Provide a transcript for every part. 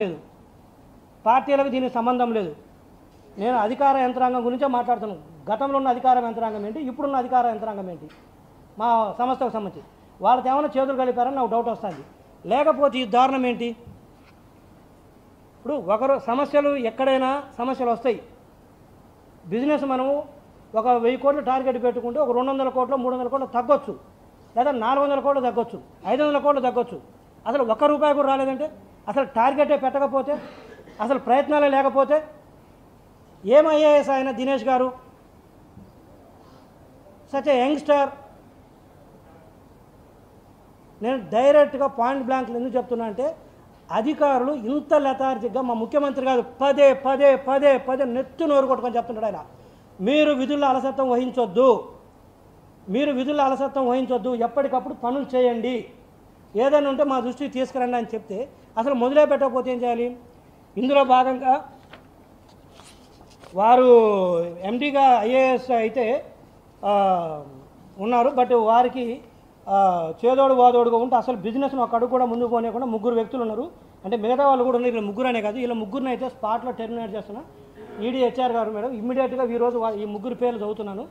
లేదు, పార్టీలకు దీనికి సంబంధం లేదు. నేను అధికార యంత్రాంగం గురించే మాట్లాడుతున్నాను. గతంలో ఉన్న అధికార యంత్రాంగం ఏంటి, ఇప్పుడున్న అధికార యంత్రాంగం ఏంటి, మా సంస్థకు సంబంధించి వాళ్ళతో ఏమైనా చేతులు కలిపారని నాకు డౌట్ వస్తుంది. లేకపోతే ఈ దారుణం ఏంటి? ఇప్పుడు ఒకరు సమస్యలు ఎక్కడైనా సమస్యలు వస్తాయి. బిజినెస్ మనము ఒక 1000 కోట్లు టార్గెట్ పెట్టుకుంటే ఒక 200 కోట్లు 300 కోట్లు తగ్గొచ్చు, లేదా 400 కోట్లు తగ్గొచ్చు, 500 కోట్లు తగ్గొచ్చు. అసలు ₹1 కూడా రాలేదంటే, అసలు టార్గెటే పెట్టకపోతే, అసలు ప్రయత్నాలే లేకపోతే ఏం ఐఏఎస్ ఆయన దినేష్ గారు? Such a youngster. నేను డైరెక్ట్గా పాయింట్ బ్లాంక్లు ఎందుకు చెప్తున్నా అంటే, అధికారులు ఇంత లెథార్జిక్గా మా ముఖ్యమంత్రి గారు పదే పదే పదే పదే నెత్తి నోరు కొట్టుకొని చెప్తున్నాడు. ఆయన మీరు విధుల్లో అలసత్వం వహించొద్దు, మీరు విధుల్లో అలసత్వం వహించొద్దు, ఎప్పటికప్పుడు పనులు చేయండి, ఏదైనా ఉంటే మా దృష్టికి తీసుకురండి అని చెప్తే అసలు మొదలే పెట్టకపోతే ఏం చేయాలి? ఇందులో భాగంగా వారు ఎండీగా ఐఏఎస్ అయితే ఉన్నారు. బట్ వారికి చేదోడు వాదోడుగా ఉంటే అసలు బిజినెస్ను ఒక అడుగు కూడా ముందుకు పోనీయకుండా 3 వ్యక్తులు ఉన్నారు. అంటే మిగతా వాళ్ళు కూడా ఉన్నారు. ఇలా 3 అనే కాదు, ఇలా 3 అయితే స్పాట్లో టెర్మినేట్ చేస్తున్నా. ఈడీ హెచ్ఆర్ గారు మేడం ఇమ్మీడియట్గా ఈరోజు ఈ 3 పేర్లు చదువుతున్నాను.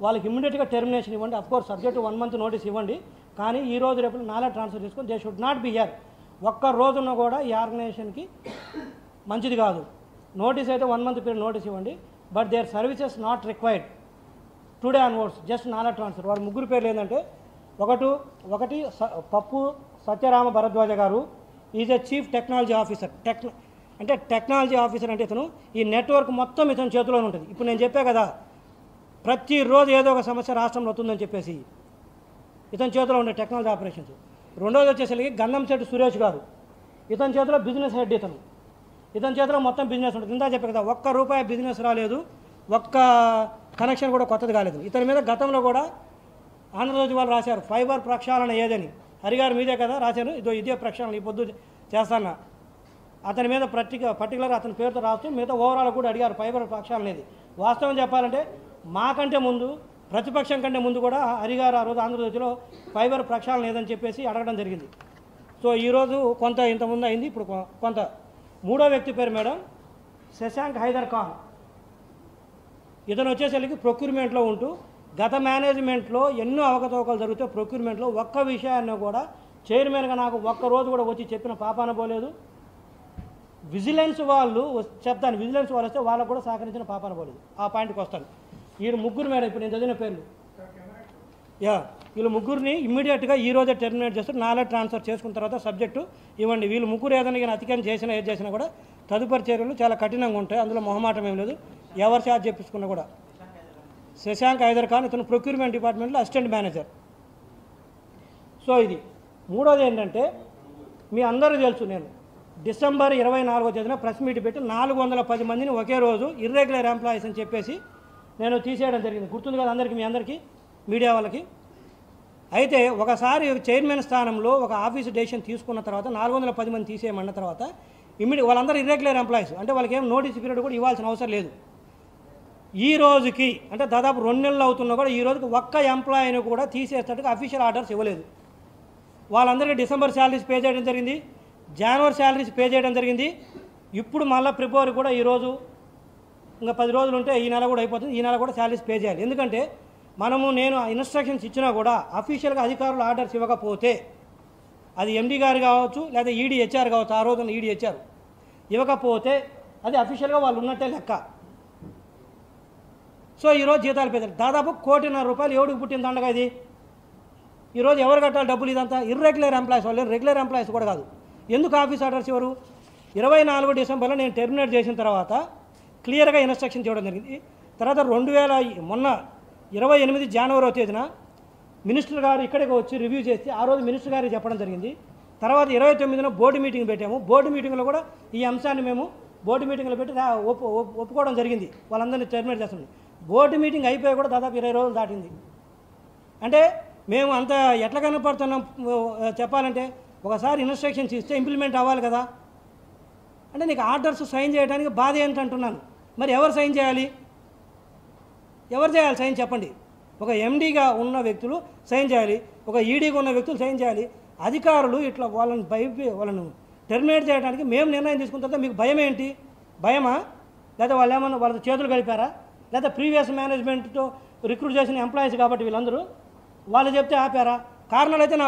వాళ్ళకి ఇమ్మీడియట్గా టెర్మినేషన్ ఇవ్వండి. అఫ్కోర్స్ సబ్జెక్ట్ 1 మంత్ నోటీస్ ఇవ్వండి. కానీ ఈ రోజు రేపు నాలా ట్రాన్స్ఫర్ చేసుకొని they should not be here. ఒక్క రోజున కూడా ఈ ఆర్గనైజేషన్కి మంచిది కాదు. నోటీస్ అయితే 1 మంత్ పీరియడ్ నోటీస్ ఇవ్వండి. But their services not required today onwards, just నాలా ట్రాన్స్ఫర్. వారు 3 పేర్లు ఏంటంటే, ఒకటి పప్పు సత్యరామ భరద్వాజ గారు is a chief technology officer. అంటే టెక్నాలజీ ఆఫీసర్ అంటే ఇతను ఈ నెట్వర్క్ మొత్తం ఇతని చేతిలోనే ఉంటుంది. ఇప్పుడు నేను చెప్పా కదా, ప్రతిరోజు ఏదో ఒక సమస్య రాష్ట్రంలో వస్తుందని చెప్పేసి ఇతని చేతిలో ఉండే టెక్నాలజీ ఆపరేషన్స్. రెండోది వచ్చేసరికి గంధంశెట్టి సురేష్ గారు, ఇతని చేతిలో బిజినెస్ హెడ్. ఇతని చేతిలో మొత్తం బిజినెస్ ఉంటుంది. ఇందా చెప్పే కదా, ₹1 బిజినెస్ రాలేదు, ఒక్క కనెక్షన్ కూడా కొత్తది కాలేదు. ఇతని మీద గతంలో కూడా ఆంధ్రజ్యోతి వాళ్ళు రాశారు, ఫైబర్ ప్రక్షాళన ఏదని. హరిగారు మీదే కదా రాశారు, ఇదే ప్రక్షాళన ఈ పొద్దు చేస్తాను. అతని మీద పర్టికులర్ అతని పేరుతో రాస్తూ మిగతా ఓవరాల్ కూడా అడిగారు ఫైబర్ ప్రక్షాళన అనేది. వాస్తవం చెప్పాలంటే మాకంటే ముందు, ప్రతిపక్షం కంటే ముందు కూడా హరిగారు ఆ రోజు ఆంధ్రజ్యోతిలో ఫైబర్ ప్రక్షాళన ఏదని చెప్పేసి అడగడం జరిగింది. సో ఈరోజు కొంత ఇంతకుముందు అయింది, ఇప్పుడు కొంత. 3వ వ్యక్తి పేరు మేడం శశాంక్ హైదర్ ఖాన్. ఇతను వచ్చేసరికి ప్రొక్యూర్మెంట్లో ఉంటూ గత మేనేజ్మెంట్లో ఎన్నో అవకతవకలు జరిగితే ప్రొక్యూర్మెంట్లో ఒక్క విషయాన్ని కూడా చైర్మన్గా నాకు ఒక్కరోజు కూడా వచ్చి చెప్పిన పాపాన పోలేదు. విజిలెన్స్ వాళ్ళు చెప్తాను, విజిలెన్స్ వాళ్ళు వస్తే వాళ్ళకు కూడా సహకరించిన పాపాన పోలేదు. ఆ పాయింట్కి వస్తాను. వీళ్ళు 3 మేడం ఇప్పుడు నేను చదివిన పేర్లు. వీళ్ళు 3ని ఇమ్మీడియట్గా ఈ రోజే టెర్మినేట్ చేస్తారు. నాలా ట్రాన్స్ఫర్ చేసుకున్న తర్వాత సబ్జెక్టు ఇవ్వండి. వీళ్ళు 3 ఏదైనా అతిక్రమం చేసినా ఏది చేసినా కూడా తదుపరి చర్యలు చాలా కఠినంగా ఉంటాయి. అందులో మొహమాటం ఏం లేదు. ఎవరు ఛార్జ్ చేపించుకున్నా కూడా. శశాంక్ హైదర్ ఖాన్ ఇతను ప్రొక్యూర్మెంట్ డిపార్ట్మెంట్లో అసిస్టెంట్ మేనేజర్. సో ఇది 3వది ఏంటంటే, మీ అందరూ తెలుసు, నేను డిసెంబర్ 24వ తేదీన ప్రెస్ మీట్ పెట్టి 410 మందిని ఒకే రోజు ఇర్రెగ్యులర్ ఎంప్లాయీస్ అని చెప్పేసి నేను తీసేయడం జరిగింది. గుర్తుంది కదా అందరికీ, మీ అందరికీ, మీడియా వాళ్ళకి. అయితే ఒకసారి చైర్మన్ స్థానంలో ఒక ఆఫీసు డెసిషన్ తీసుకున్న తర్వాత 410 మంది తీసేయమన్న తర్వాత వాళ్ళందరూ ఇర్రెగ్యులర్ ఎంప్లాయీస్. అంటే వాళ్ళకి ఏం నోటీస్ పీరియడ్ కూడా ఇవ్వాల్సిన అవసరం లేదు. ఈ రోజుకి అంటే దాదాపు 2 నెలలు అవుతున్నా కూడా ఈ రోజుకి ఒక్క ఎంప్లాయీని కూడా తీసేసేటట్టుగా అఫీషియల్ ఆర్డర్స్ ఇవ్వలేదు. వాళ్ళందరికీ డిసెంబర్ శాలరీస్ పే చేయడం జరిగింది, జనవరి శాలరీస్ పే చేయడం జరిగింది. ఇప్పుడు మళ్ళీ ఫిబ్రవరి కూడా ఈరోజు ఇంకా 10 రోజులు ఉంటే ఈ నెల కూడా అయిపోతుంది. ఈ నెల కూడా శాలరీస్ పే చేయాలి. ఎందుకంటే నేను ఇన్స్ట్రక్షన్స్ ఇచ్చినా కూడా అఫీషియల్గా అధికారులు ఆర్డర్స్ ఇవ్వకపోతే, అది ఎండీ గారు కావచ్చు లేదా ఈడీ హెచ్ఆర్ కావచ్చు, ఆ రోజున ఈడీ హెచ్ఆర్ ఇవ్వకపోతే అది అఫీషియల్గా వాళ్ళు ఉన్నట్టే లెక్క. సో ఈరోజు జీతాలు పెంచారు. దాదాపు ₹1.5 ఎవడికి పుట్టిన దండగా ఇది? ఈరోజు ఎవరు కట్టాలి డబ్బులు? ఇదంతా ఇర్రెగ్యులర్ ఎంప్లాయీస్. వాళ్ళు రెగ్యులర్ ఎంప్లాయీస్ కూడా కాదు. ఎందుకు ఆఫీస్ ఆర్డర్స్ ఇవ్వరు? 24 డిసెంబర్లో నేను టెర్మినేట్ చేసిన తర్వాత క్లియర్గా ఇన్స్ట్రక్షన్స్ ఇవ్వడం జరిగింది. తర్వాత మొన్న 28 జనవరి తేదీన మినిస్టర్ గారు ఇక్కడికి వచ్చి రివ్యూ చేసి ఆ రోజు మినిస్టర్ గారికి చెప్పడం జరిగింది. తర్వాత 29న బోర్డు మీటింగ్ పెట్టాము. బోర్డు మీటింగ్లో కూడా ఈ అంశాన్ని మేము బోర్డు మీటింగ్లో పెట్టి ఒప్పుకోవడం జరిగింది. వాళ్ళందరినీ టెర్మినేట్ చేస్తుంది. బోర్డు మీటింగ్ అయిపోయి కూడా దాదాపు 20 రోజులు దాటింది. అంటే మేము అంత ఎట్లా కనపడుతున్నాం చెప్పాలంటే, ఒకసారి ఇన్స్ట్రక్షన్స్ ఇస్తే ఇంప్లిమెంట్ అవ్వాలి కదా. అంటే నీకు ఆర్డర్స్ సైన్ చేయడానికి బాధ ఏంటంటున్నాను. మరి ఎవరు సైన్ చేయాలి? ఎవరు చేయాలి సైన్ చెప్పండి? ఒక ఎండీగా ఉన్న వ్యక్తులు సైన్ చేయాలి, ఒక ఈడీగా ఉన్న వ్యక్తులు సైన్ చేయాలి. అధికారులు ఇట్లా వాళ్ళని టెర్మినేట్ చేయడానికి మేము నిర్ణయం తీసుకున్న తర్వాత మీకు భయం ఏంటి? భయమా? లేదా వాళ్ళు ఏమన్నా వాళ్ళ చేతులు గడిపారా? లేదా ప్రీవియస్ మేనేజ్మెంట్తో రిక్రూట్ చేసిన ఎంప్లాయీస్ కాబట్టి వీళ్ళందరూ వాళ్ళు చెప్తే ఆపారా? కారణాలు అయితే